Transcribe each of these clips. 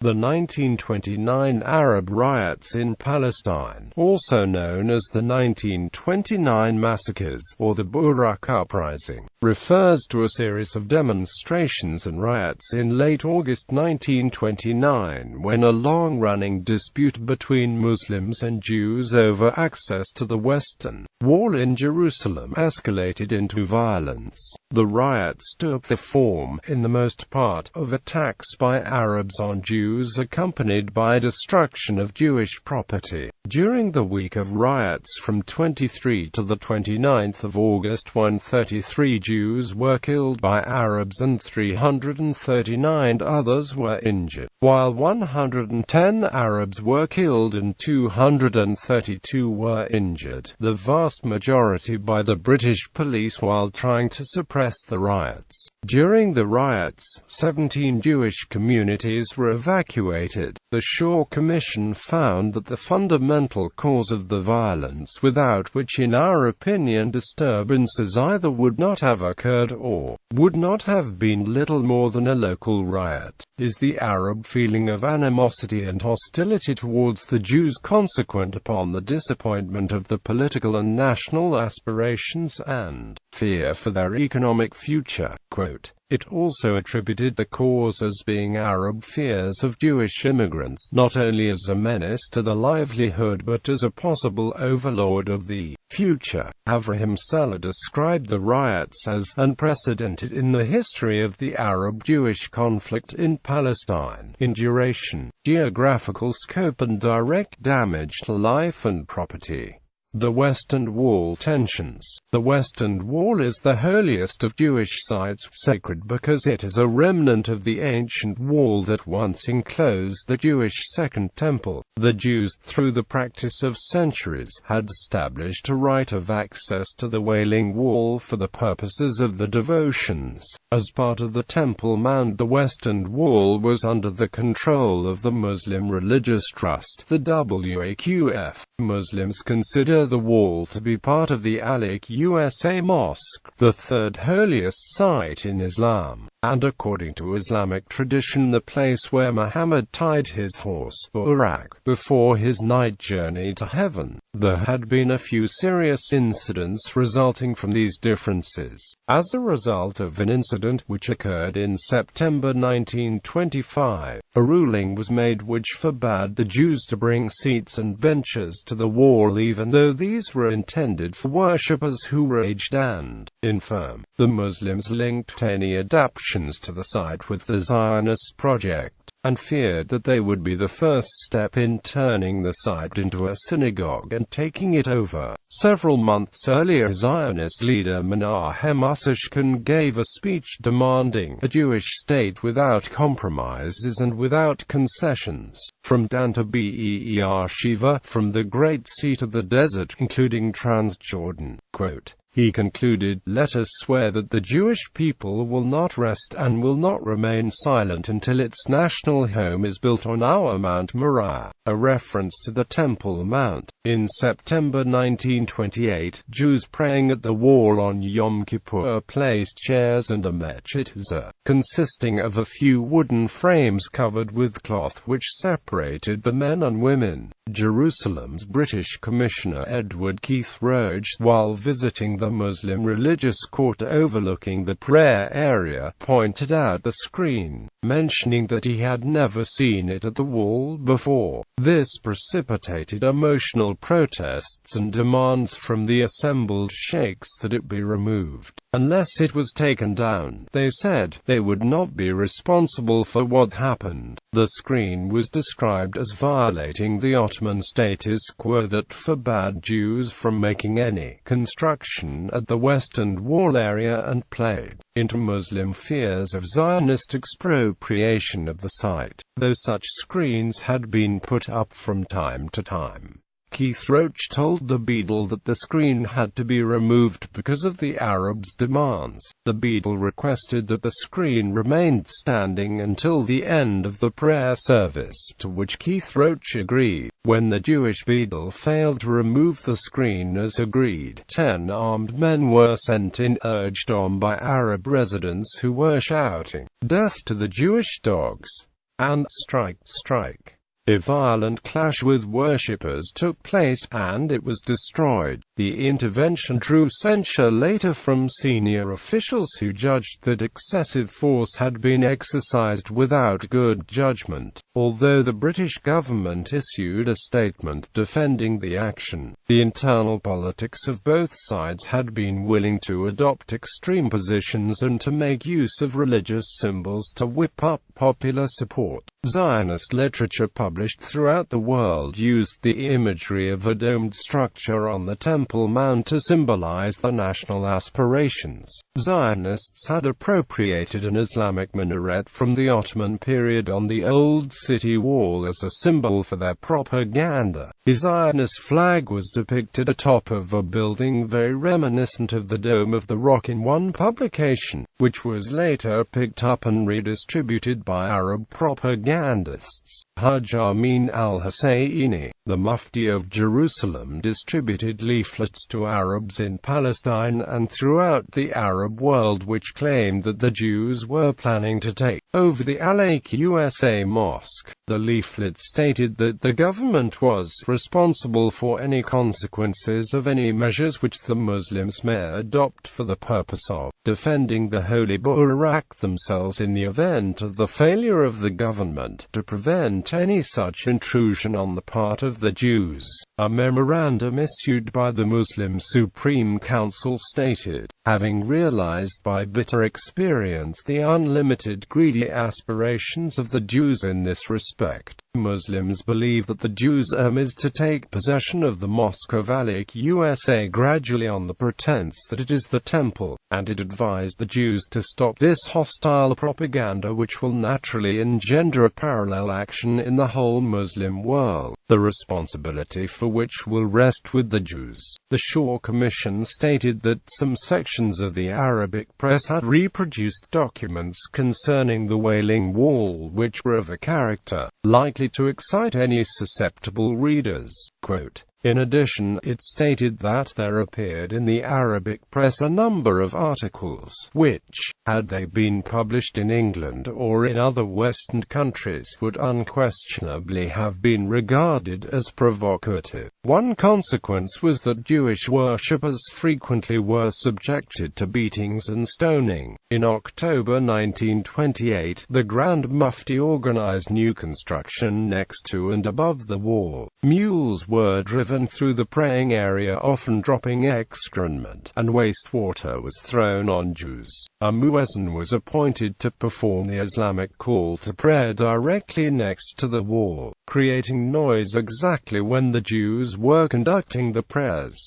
The 1929 Arab riots in Palestine, also known as the 1929 Massacres, or the Buraq Uprising, refers to a series of demonstrations and riots in late August 1929 when a long-running dispute between Muslims and Jews over access to the Western Wall in Jerusalem escalated into violence. The riots took the form, in the most part, of attacks by Arabs on Jews accompanied by destruction of Jewish property. During the week of riots from 23 to the 29th of August, 133 Jews were killed by Arabs and 339 others were injured, while 110 Arabs were killed and 232 were injured, the vast majority by the British police while trying to suppress the riots. During the riots, 17 Jewish communities were evacuated. The Shaw Commission found that the fundamental cause of the violence, without which in our opinion disturbances either would not have occurred or would not have been little more than a local riot, is the Arab feeling of animosity and hostility towards the Jews consequent upon the disappointment of the political and national aspirations and fear for their economic future. Quote, it also attributed the cause as being Arab fears of Jewish immigrants, not only as a menace to the livelihood but as a possible overlord of the future. Avraham Seller described the riots as unprecedented in the history of the Arab-Jewish conflict in Palestine, in duration, geographical scope and direct damage to life and property. The Western Wall tensions. The Western Wall is the holiest of Jewish sites, sacred because it is a remnant of the ancient wall that once enclosed the Jewish Second Temple. The Jews, through the practice of centuries, had established a right of access to the Wailing Wall for the purposes of the devotions. As part of the Temple Mount, the Western Wall was under the control of the Muslim Religious Trust, the WAQF. Muslims consider the wall to be part of the Al-Aqsa Mosque, the third holiest site in Islam, and according to Islamic tradition the place where Muhammad tied his horse, Buraq, before his night journey to heaven. There had been a few serious incidents resulting from these differences. As a result of an incident which occurred in September 1925, a ruling was made which forbade the Jews to bring seats and benches to the wall even though these were intended for worshippers who were aged and infirm. The Muslims linked any adaptations to the site with the Zionist project, and feared that they would be the first step in turning the site into a synagogue and taking it over. Several months earlier, Zionist leader Menahem Ushkin gave a speech demanding a Jewish state without compromises and without concessions, from Dan to Be'er Sheva, from the Great Sea to the desert, including Transjordan. Quote, he concluded, let us swear that the Jewish people will not rest and will not remain silent until its national home is built on our Mount Moriah, a reference to the Temple Mount. In September 1928, Jews praying at the wall on Yom Kippur placed chairs and a mechitza, consisting of a few wooden frames covered with cloth which separated the men and women. Jerusalem's British Commissioner Edward Keith Roach, while visiting the Muslim religious court overlooking the prayer area, pointed out the screen, mentioning that he had never seen it at the wall before. This precipitated emotional protests and demands from the assembled sheikhs that it be removed. Unless it was taken down, they said, they would not be responsible for what happened. The screen was described as violating the Ottoman status quo that forbade Jews from making any construction at the Western Wall area and played into Muslim fears of Zionist expropriation of the site, though such screens had been put up from time to time. Keith Roach told the Beadle that the screen had to be removed because of the Arabs' demands. The Beadle requested that the screen remained standing until the end of the prayer service, to which Keith Roach agreed. When the Jewish Beadle failed to remove the screen as agreed, 10 armed men were sent in, urged on by Arab residents who were shouting, "Death to the Jewish dogs!" and "strike, strike." A violent clash with worshippers took place, and it was destroyed. The intervention drew censure later from senior officials who judged that excessive force had been exercised without good judgment. Although the British government issued a statement defending the action, the internal politics of both sides had been willing to adopt extreme positions and to make use of religious symbols to whip up popular support. Zionist literature published throughout the world used the imagery of a domed structure on the Temple Mount to symbolize the national aspirations. Zionists had appropriated an Islamic minaret from the Ottoman period on the Old City Wall as a symbol for their propaganda. The Zionist flag was depicted atop of a building very reminiscent of the Dome of the Rock in one publication, which was later picked up and redistributed by Arab propagandists. Hajj Amin al-Husseini, the Mufti of Jerusalem, distributed leaflets to Arabs in Palestine and throughout the Arab world which claimed that the Jews were planning to take over the Al-Aqsa Mosque. The leaflets stated that the government was responsible for any consequences of any measures which the Muslims may adopt for the purpose of defending the Holy Buraq themselves in the event of the failure of the government to prevent any such intrusion on the part of the Jews. A memorandum issued by the Muslim Supreme Council stated, having realized by bitter experience the unlimited greedy aspirations of the Jews in this respect, Muslims believe that the Jews' aim is to take possession of the Mosque of Al-Aqsa gradually on the pretense that it is the temple, and it advised the Jews to stop this hostile propaganda which will naturally engender a parallel action in the whole Muslim world, the responsibility for which will rest with the Jews. The Shaw Commission stated that some sections of the Arabic press had reproduced documents concerning the Wailing Wall which were of a character likely to excite any susceptible readers. Quote, in addition, it stated that there appeared in the Arabic press a number of articles which, had they been published in England or in other Western countries, would unquestionably have been regarded as provocative. One consequence was that Jewish worshippers frequently were subjected to beatings and stoning. In October 1928, the Grand Mufti organized new construction next to and above the wall. Mules were driven through the praying area, often dropping excrement, and wastewater was thrown on Jews. A muezzin was appointed to perform the Islamic call to prayer directly next to the wall, creating noise exactly when the Jews were conducting the prayers.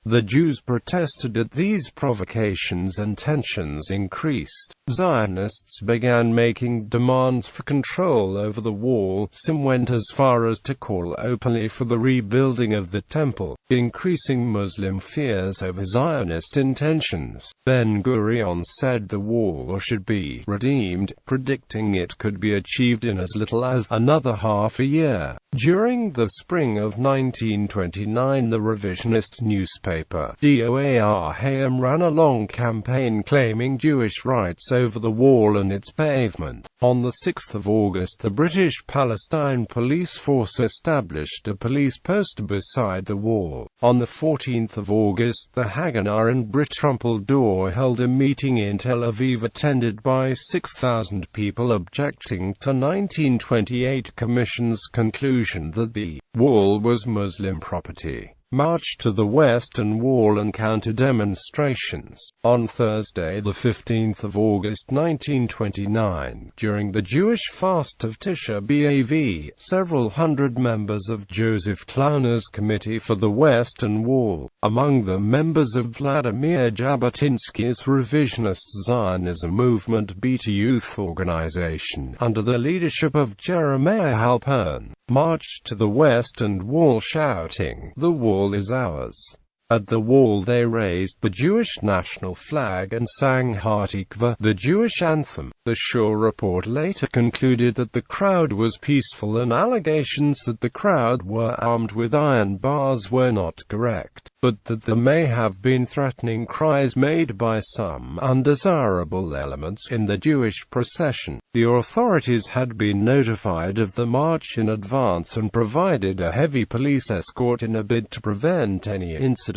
The Jews protested at these provocations and tensions increased. Zionists began making demands for control over the wall. Some went as far as to call openly for the rebuilding of the temple, increasing Muslim fears over Zionist intentions. Ben-Gurion said the wall should be redeemed, predicting it could be achieved in as little as another half a year. During the spring of 1929, the revisionist newspaper Doar Hayam ran a long campaign claiming Jewish rights over the wall and its pavement. On 6 August, the British Palestine police force established a police post beside the wall. On 14 August, the Haganah and Brit Trumpeldor held a meeting in Tel Aviv attended by 6,000 people objecting to 1928 Commission's conclusion that the wall was Muslim property. March to the Western Wall and counter-demonstrations. On Thursday, 15 August 1929, during the Jewish fast of Tisha B'Av, several hundred members of Joseph Klauner's Committee for the Western Wall, among them members of Vladimir Jabotinsky's revisionist Zionism movement Beta Youth Organization, under the leadership of Jeremiah Halpern, marched to the Western Wall shouting, "The wall is ours." At the wall they raised the Jewish national flag and sang Hatikva, the Jewish anthem. The Shaw report later concluded that the crowd was peaceful and allegations that the crowd were armed with iron bars were not correct, but that there may have been threatening cries made by some undesirable elements in the Jewish procession. The authorities had been notified of the march in advance and provided a heavy police escort in a bid to prevent any incidents.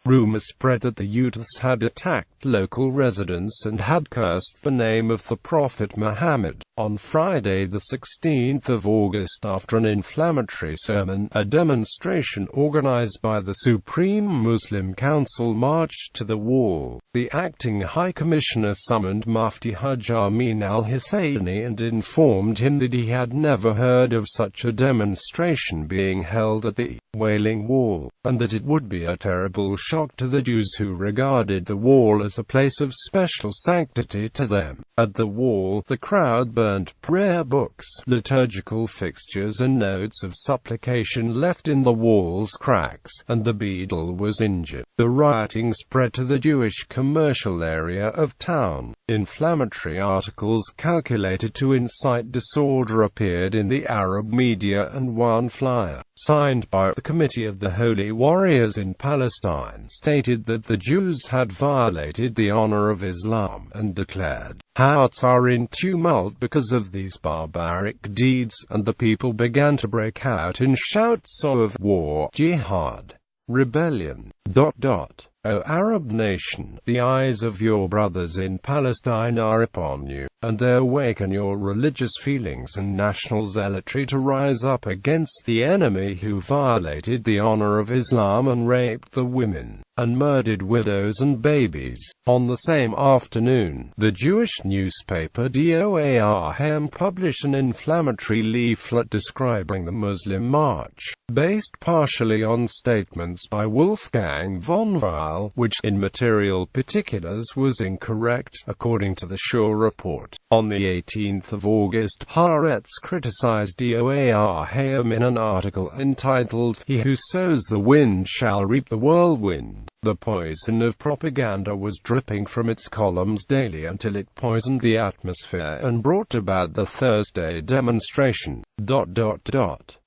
Rumors spread that the youths had attacked local residents and had cursed the name of the Prophet Muhammad. On Friday, the 16th of August, after an inflammatory sermon, a demonstration organized by the Supreme Muslim Council marched to the wall. The acting High Commissioner summoned Mufti Haj Amin al-Husseini and informed him that he had never heard of such a demonstration being held at the Wailing Wall, and that it would be a terrible shock to the Jews who regarded the wall as a place of special sanctity to them. At the wall, the crowd burned prayer books, liturgical fixtures and notes of supplication left in the wall's cracks, and the beadle was injured. The rioting spread to the Jewish commercial area of town. Inflammatory articles calculated to incite disorder appeared in the Arab media, and one flyer, signed by the Committee of the Holy Warriors in Palestine, stated that the Jews had violated the honor of Islam, and declared, "Hearts are in tumult because of these barbaric deeds," and the people began to break out in shouts of war, jihad, rebellion. O Arab nation, the eyes of your brothers in Palestine are upon you, and they awaken your religious feelings and national zealotry to rise up against the enemy who violated the honor of Islam and raped the women, and murdered widows and babies. On the same afternoon, the Jewish newspaper Doarhem published an inflammatory leaflet describing the Muslim March, based partially on statements by Wolfgang von Weil, which, in material particulars, was incorrect, according to the Shaw report. On the 18th of August, Haaretz criticized Doarhem in an article entitled, "He who sows the wind shall reap the whirlwind." The poison of propaganda was dripping from its columns daily until it poisoned the atmosphere and brought about the Thursday demonstration.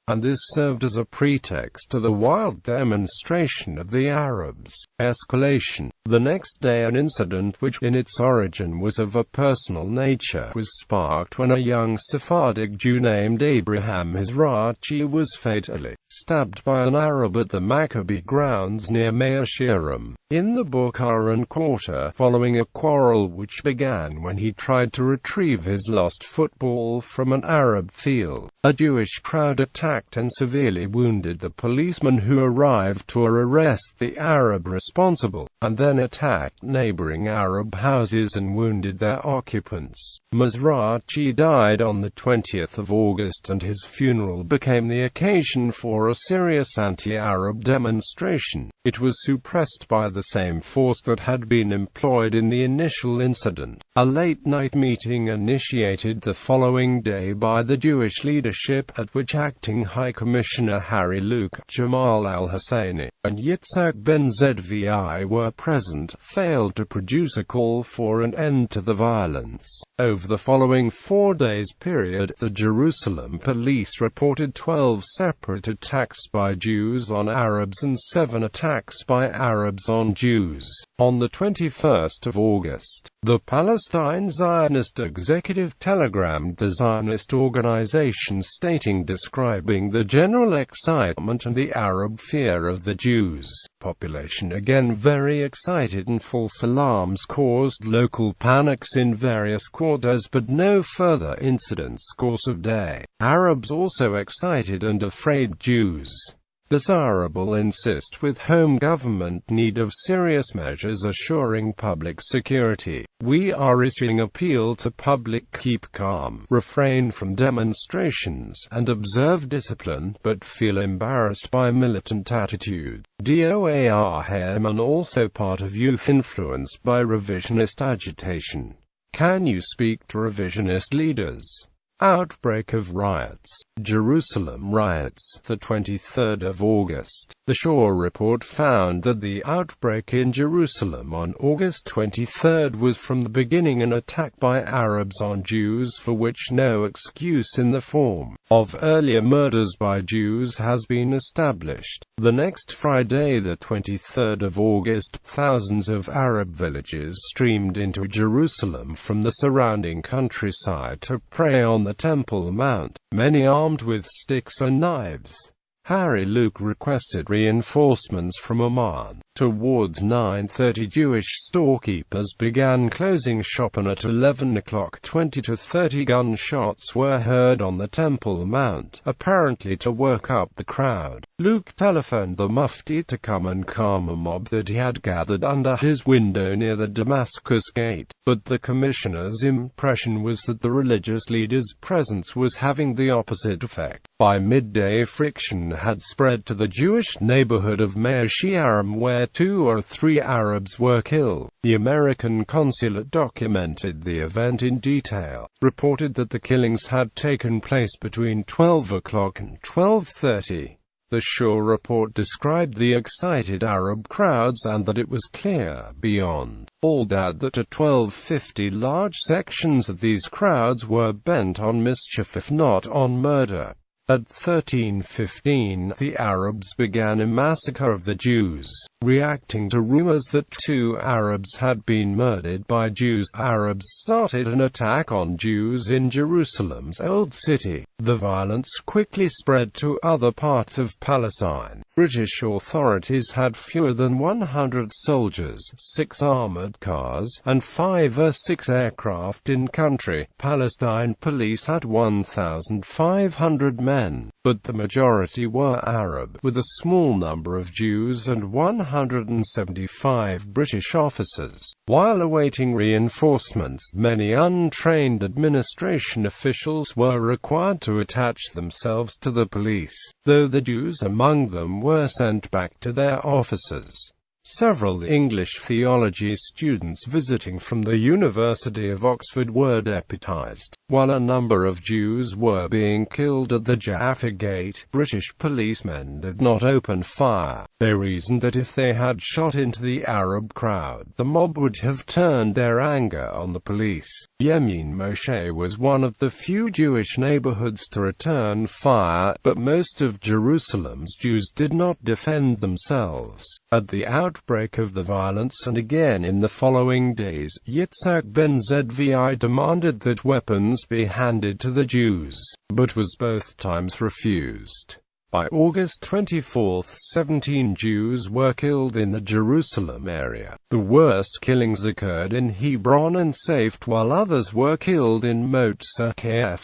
And this served as a pretext to the wild demonstration of the Arabs. Escalation. The next day, an incident which in its origin was of a personal nature was sparked when a young Sephardic Jew named Abraham Mizrachi was fatally stabbed by an Arab at the Maccabee grounds near Mea Shearim, in the Bukharan quarter, following a quarrel which began when he tried to retrieve his lost football from an Arab field. A Jewish crowd attacked and severely wounded the policeman who arrived to arrest the Arab responsible, and then attacked neighboring Arab houses and wounded their occupants. Mizrachi died on the 20th of August, and his funeral became the occasion for a serious anti-Arab demonstration. It was suppressed by the same force that had been employed in the initial incident. A late-night meeting initiated the following day by the Jewish leadership, at which acting High Commissioner Harry Luke, Jamal al-Husseini, and Yitzhak ben Zvi were present, failed to produce a call for an end to the violence. Over the following 4 days period, the Jerusalem police reported 12 separate attacks by Jews on Arabs and 7 attacks by Arabs on Jews. On the 21st of August, the Palestine Zionist Executive telegrammed the Zionist organization describing the general excitement and the Arab fear of the Jews population again very excited, and false alarms caused local panics in various quarters, but no further incidents course of day. Arabs also excited and afraid Jews. Desirable insist with home government need of serious measures assuring public security. We are issuing appeal to public keep calm, refrain from demonstrations, and observe discipline, but feel embarrassed by militant attitude. Doarhem and also part of youth influenced by revisionist agitation. Can you speak to revisionist leaders? Outbreak of riots. Jerusalem riots. The 23rd of August. The Shaw report found that the outbreak in Jerusalem on August 23 was from the beginning an attack by Arabs on Jews for which no excuse in the form of earlier murders by Jews has been established. The next Friday, the 23rd of August, thousands of Arab villages streamed into Jerusalem from the surrounding countryside to pray on the Temple Mount, many armed with sticks and knives. Harry Luke requested reinforcements from Amman. Towards 9:30, Jewish storekeepers began closing shop, and at 11 o'clock 20 to 30 gunshots were heard on the Temple Mount, apparently to work up the crowd. Luke telephoned the Mufti to come and calm a mob that he had gathered under his window near the Damascus Gate, but the commissioner's impression was that the religious leader's presence was having the opposite effect. By midday, friction had spread to the Jewish neighborhood of Mea Shearim, where 2 or 3 Arabs were killed. The American consulate documented the event in detail, reported that the killings had taken place between 12 o'clock and 12:30. The Shaw report described the excited Arab crowds and that it was clear, beyond all doubt, that at 12:50 large sections of these crowds were bent on mischief if not on murder. At 13:15, the Arabs began a massacre of the Jews. Reacting to rumors that 2 Arabs had been murdered by Jews, Arabs started an attack on Jews in Jerusalem's Old City. The violence quickly spread to other parts of Palestine. British authorities had fewer than 100 soldiers, 6 armored cars, and 5 or 6 aircraft in country. Palestine police had 1,500 men, but the majority were Arab, with a small number of Jews and 175 British officers. While awaiting reinforcements, many untrained administration officials were required to attach themselves to the police, though the Jews among them were sent back to their officers. Several English theology students visiting from the University of Oxford were deputized. While a number of Jews were being killed at the Jaffa Gate, British policemen did not open fire. They reasoned that if they had shot into the Arab crowd, the mob would have turned their anger on the police. Yemen Moshe was one of the few Jewish neighborhoods to return fire, but most of Jerusalem's Jews did not defend themselves. At the outbreak of the violence and again in the following days, Yitzhak ben Zvi demanded that weapons be handed to the Jews, but was both times refused. By August 24, 17 Jews were killed in the Jerusalem area. The worst killings occurred in Hebron and Safed, while others were killed in Massacre,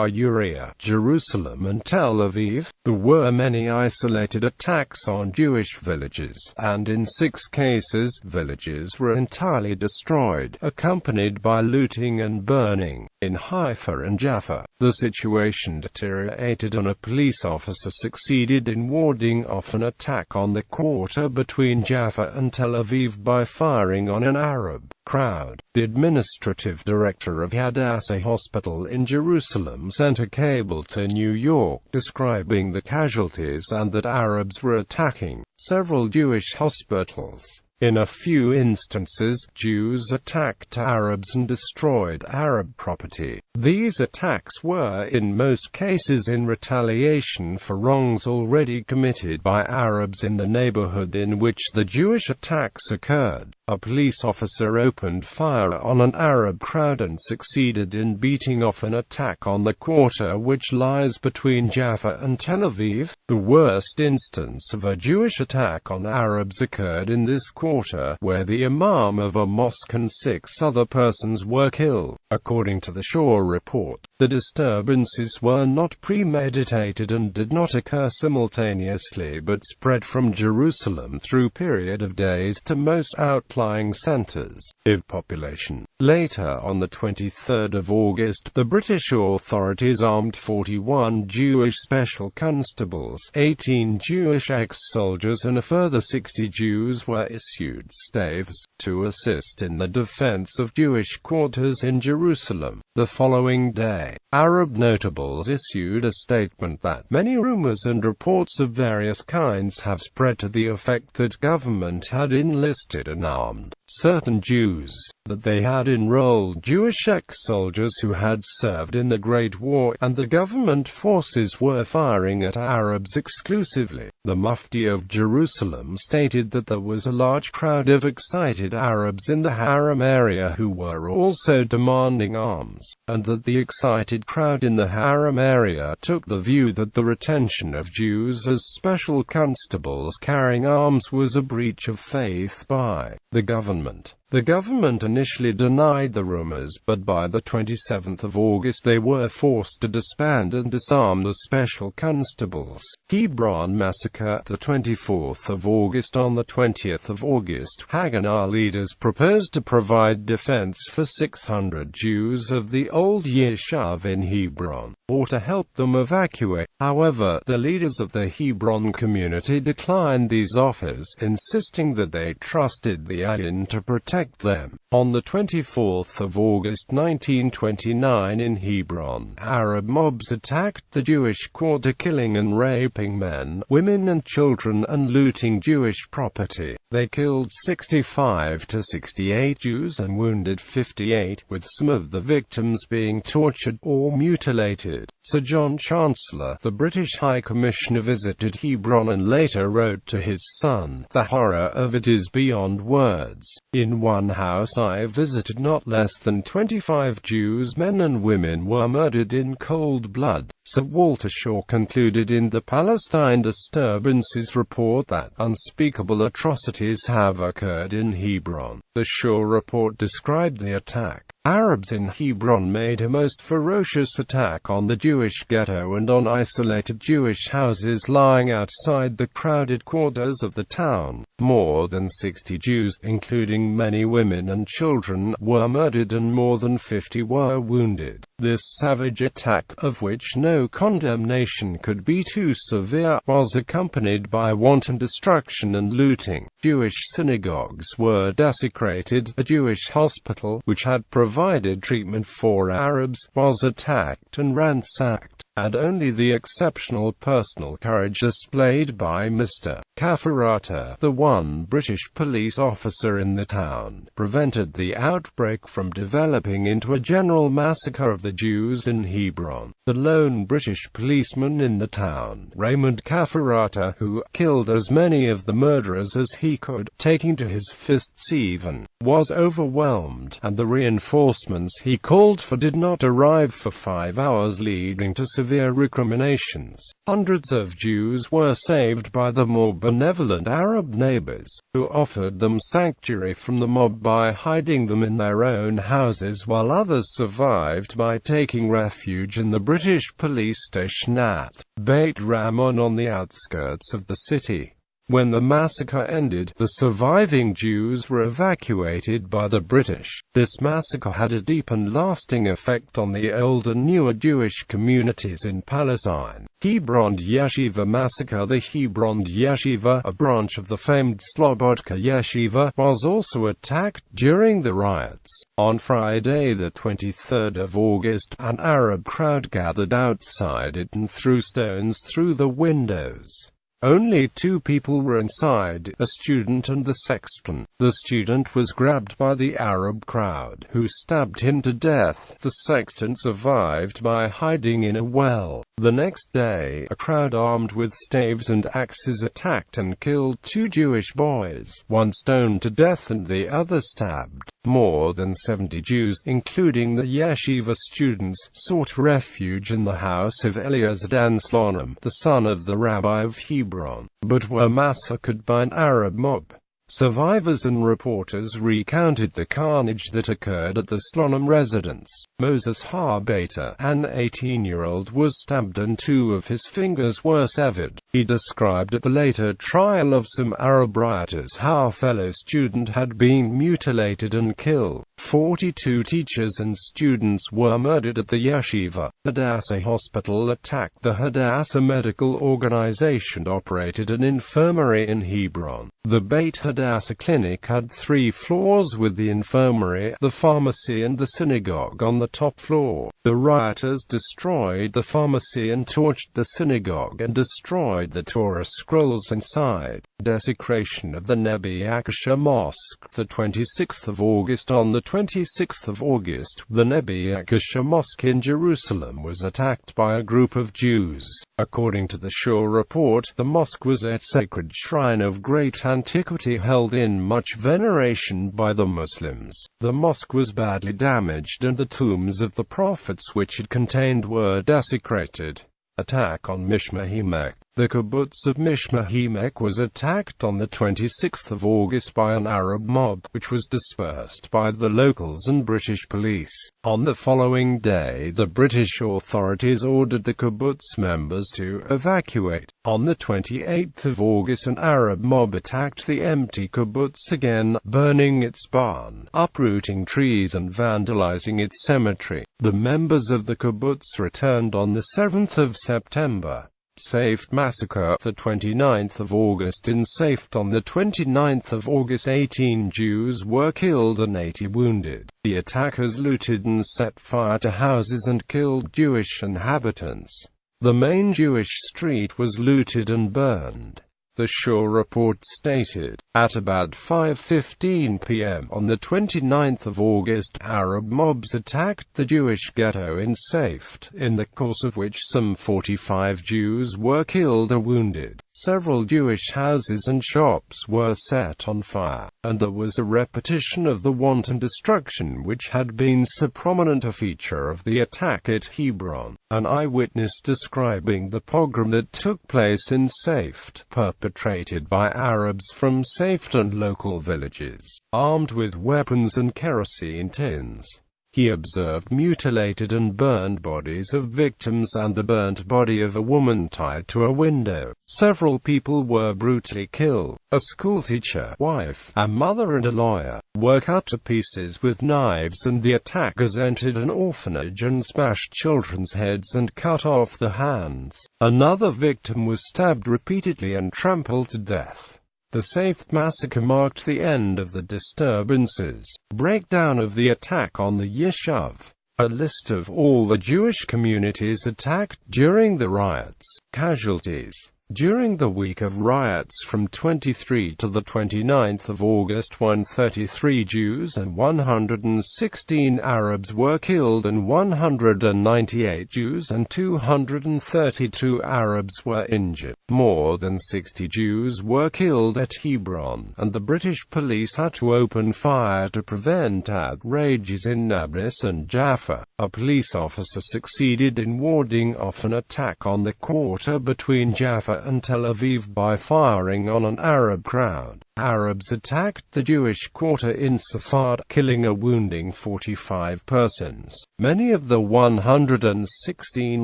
Uriah, Jerusalem and Tel Aviv. There were many isolated attacks on Jewish villages, and in 6 cases, villages were entirely destroyed, accompanied by looting and burning. In Haifa and Jaffa, the situation deteriorated and a police officer succeeded in warding off an attack on the quarter between Jaffa and Tel Aviv by firing on an Arab crowd. The administrative director of Hadassah Hospital in Jerusalem sent a cable to New York describing the casualties and that Arabs were attacking several Jewish hospitals. In a few instances, Jews attacked Arabs and destroyed Arab property. These attacks were in most cases in retaliation for wrongs already committed by Arabs in the neighborhood in which the Jewish attacks occurred. A police officer opened fire on an Arab crowd and succeeded in beating off an attack on the quarter which lies between Jaffa and Tel Aviv. The worst instance of a Jewish attack on Arabs occurred in this quarter, where the imam of a mosque and 6 other persons were killed. According to the Shaw report, the disturbances were not premeditated and did not occur simultaneously but spread from Jerusalem through period of days to most outlying centers of population. Later on the 23rd of August, the British authorities armed 41 Jewish special constables, 18 Jewish ex-soldiers and a further 60 Jews were issued staves to assist in the defense of Jewish quarters in Jerusalem. The following day, day. Arab notables issued a statement that many rumors and reports of various kinds have spread to the effect that government had enlisted and armed certain Jews, that they had enrolled Jewish ex-soldiers who had served in the Great War, and the government forces were firing at Arabs exclusively. The Mufti of Jerusalem stated that there was a large crowd of excited Arabs in the Haram area who were also demanding arms, and that the excited crowd in the Haram area took the view that the retention of Jews as special constables carrying arms was a breach of faith by the government. The government initially denied the rumors, but by the 27th of August they were forced to disband and disarm the special constables. Hebron Massacre, the 24th of August. On the 20th of August, Haganah leaders proposed to provide defense for 600 Jews of the old Yeshiva in Hebron, or to help them evacuate. However, the leaders of the Hebron community declined these offers, insisting that they trusted the Ayin to protect them. On the 24th of August 1929 in Hebron, Arab mobs attacked the Jewish quarter, killing and raping men, women and children and looting Jewish property. They killed 65 to 68 Jews and wounded 58, with some of the victims being tortured or mutilated. Sir John Chancellor, the British High Commissioner, visited Hebron and later wrote to his son, "The horror of it is beyond words. In one house I visited, not less than 25 Jews, men and women, were murdered in cold blood." Sir Walter Shaw concluded in the Palestine Disturbances report that unspeakable atrocities have occurred in Hebron. The Shaw report described the attack. Arabs in Hebron made a most ferocious attack on the Jewish ghetto and on isolated Jewish houses lying outside the crowded quarters of the town. More than 60 Jews, including many women and children, were murdered and more than 50 were wounded. This savage attack, of which no condemnation could be too severe, was accompanied by wanton destruction and looting. Jewish synagogues were desecrated. A Jewish hospital, which had provided treatment for Arabs, was attacked and ransacked, and only the exceptional personal courage displayed by Mr. Kaffarata, the one British police officer in the town, prevented the outbreak from developing into a general massacre of the Jews in Hebron. The lone British policeman in the town, Raymond Kaffarata, who killed as many of the murderers as he could, taking to his fists even, was overwhelmed, and the reinforcements he called for did not arrive for 5 hours, leading to severe recriminations. Hundreds of Jews were saved by the more benevolent Arab neighbors, who offered them sanctuary from the mob by hiding them in their own houses, while others survived by taking refuge in the British police station at Beit Ramon on the outskirts of the city. When the massacre ended, the surviving Jews were evacuated by the British. This massacre had a deep and lasting effect on the old and newer Jewish communities in Palestine. Hebron Yeshiva Massacre. The Hebron Yeshiva, a branch of the famed Slobodka Yeshiva, was also attacked during the riots. On Friday the 23rd of August, an Arab crowd gathered outside it and threw stones through the windows. Only 2 people were inside, a student and the sexton. The student was grabbed by the Arab crowd, who stabbed him to death. The sexton survived by hiding in a well. The next day, a crowd armed with staves and axes attacked and killed 2 Jewish boys, one stoned to death and the other stabbed. More than 70 Jews, including the yeshiva students, sought refuge in the house of Eliezer Dan Slonim, the son of the rabbi of Hebron, but were massacred by an Arab mob. Survivors and reporters recounted the carnage that occurred at the Slonim residence. Moses Harbater, an 18-year-old, was stabbed and 2 of his fingers were severed. He described at the later trial of some Arab rioters how a fellow student had been mutilated and killed. 42 teachers and students were murdered at the yeshiva. Hadassah Hospital attacked. The Hadassah Medical Organization operated an infirmary in Hebron. The Beit Hadassah Hadassah Clinic had 3 floors with the infirmary, the pharmacy and the synagogue on the top floor. The rioters destroyed the pharmacy and torched the synagogue and destroyed the Torah scrolls inside. Desecration of the Nebi Akasha Mosque. The 26th of August. On the 26th of August, the Nebi Akasha Mosque in Jerusalem was attacked by a group of Jews. According to the Shaw report, the mosque was a sacred shrine of great antiquity held in much veneration by the Muslims. The mosque was badly damaged and the tombs of the prophets which it contained were desecrated. Attack on Mishmahimek. The kibbutz of Mishmahimek was attacked on the 26th of August by an Arab mob, which was dispersed by the locals and British police. On the following day, the British authorities ordered the kibbutz members to evacuate. On the 28th of August, an Arab mob attacked the empty kibbutz again, burning its barn, uprooting trees and vandalizing its cemetery. The members of the kibbutz returned on the 7th of September. Safed Massacre. The 29th of August. In Safed on the 29th of August, 18 Jews were killed and 80 wounded. The attackers looted and set fire to houses and killed Jewish inhabitants. The main Jewish street was looted and burned. The Shaw report stated, at about 5:15 p.m. on the 29th of August, Arab mobs attacked the Jewish ghetto in Safed, in the course of which some 45 Jews were killed or wounded. Several Jewish houses and shops were set on fire, and there was a repetition of the wanton destruction which had been so prominent a feature of the attack at Hebron. An eyewitness describing the pogrom that took place in Safed, perpetrated by Arabs from Safed and local villages, armed with weapons and kerosene tins. He observed mutilated and burned bodies of victims and the burnt body of a woman tied to a window. Several people were brutally killed. A schoolteacher, wife, a mother and a lawyer were cut to pieces with knives, and the attackers entered an orphanage and smashed children's heads and cut off the hands. Another victim was stabbed repeatedly and trampled to death. The Safed massacre marked the end of the disturbances. Breakdown of the attack on the Yishuv. A list of all the Jewish communities attacked during the riots. Casualties. During the week of riots from 23 to the 29th of August, 133 Jews and 116 Arabs were killed and 198 Jews and 232 Arabs were injured. More than 60 Jews were killed at Hebron, and the British police had to open fire to prevent outrages in Nablus and Jaffa. A police officer succeeded in warding off an attack on the quarter between Jaffa and Tel Aviv by firing on an Arab crowd. Arabs attacked the Jewish quarter in Safad, killing or wounding 45 persons. Many of the 116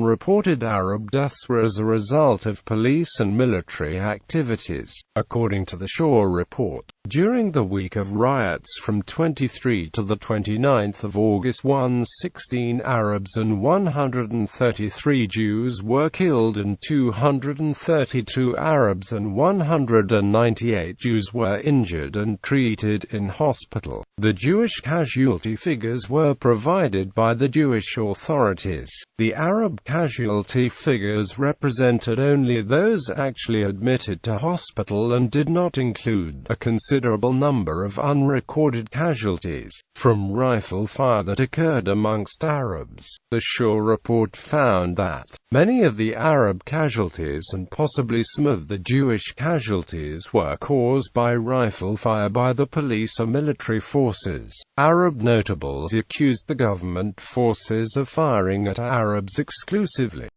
reported Arab deaths were as a result of police and military activities. According to the Shaw report, during the week of riots from 23 to the 29th of August, 116 Arabs and 133 Jews were killed and 232 Arabs and 198 Jews were injured and treated in hospital. The Jewish casualty figures were provided by the Jewish authorities. The Arab casualty figures represented only those actually admitted to hospital and did not include a considerable number of unrecorded casualties from rifle fire that occurred amongst Arabs. The Shaw report found that many of the Arab casualties and possibly some of the Jewish casualties were caused by rifle fire by the police or military forces. Arab notables accused the government forces of firing at Arabs exclusively.